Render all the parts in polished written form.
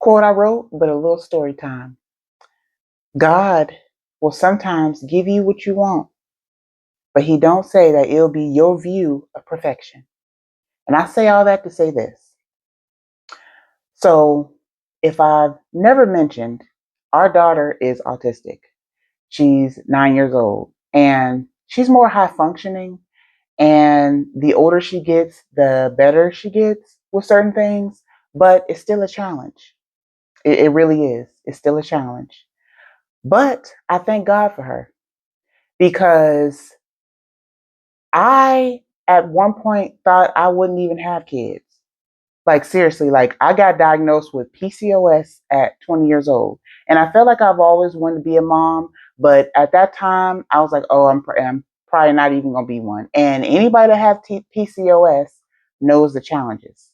quote I wrote, but a little story time. God will sometimes give you what you want, but he don't say that it'll be your view of perfection. And I say all that to say this. So if I've never mentioned, our daughter is autistic. She's 9 years old and she's more high functioning. And the older she gets, the better she gets with certain things, but it's still a challenge. It really is. It's still a challenge. But I thank God for her because I, at one point, thought I wouldn't even have kids. Like, seriously, like, I got diagnosed with PCOS at 20 years old. And I felt like I've always wanted to be a mom. But at that time, I was like, oh, I'm probably not even going to be one. And anybody that have PCOS knows the challenges.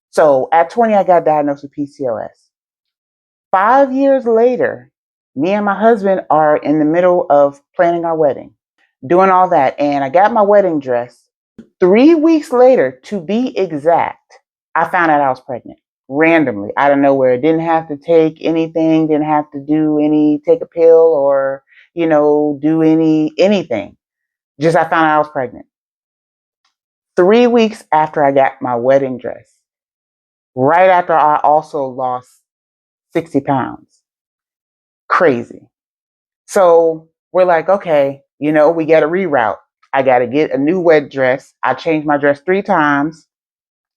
So at 20, I got diagnosed with PCOS. 5 years later, me and my husband are in the middle of planning our wedding, doing all that. And I got my wedding dress. 3 weeks later, to be exact, I found out I was pregnant randomly out of nowhere. Didn't have to take anything, didn't have to take a pill or, do anything. Just I found out I was pregnant. 3 weeks after I got my wedding dress, right after I also lost 60 pounds. Crazy. So we're like, okay, we got to reroute. I got to get a new wet dress. I changed my dress 3 times.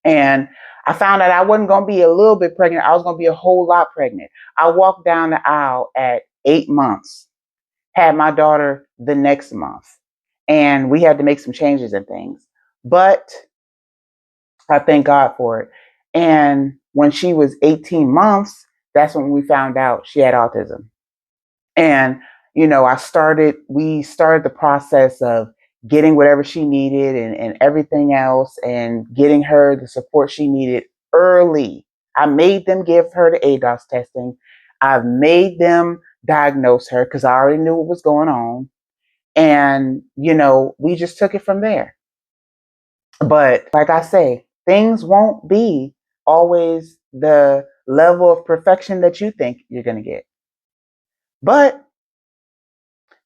And I found out I wasn't going to be a little bit pregnant. I was going to be a whole lot pregnant. I walked down the aisle at 8 months, had my daughter the next month, and we had to make some changes and things. But I thank God for it. And when she was 18 months, that's when we found out she had autism. And, we started the process of getting whatever she needed and everything else and getting her the support she needed early. I made them give her the ADOS testing. I've made them diagnose her because I already knew what was going on. And, we just took it from there. But like I say, things won't be always the level of perfection that you think you're going to get. But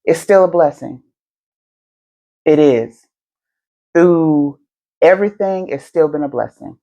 it's still a blessing. It is. Through everything, it's still been a blessing.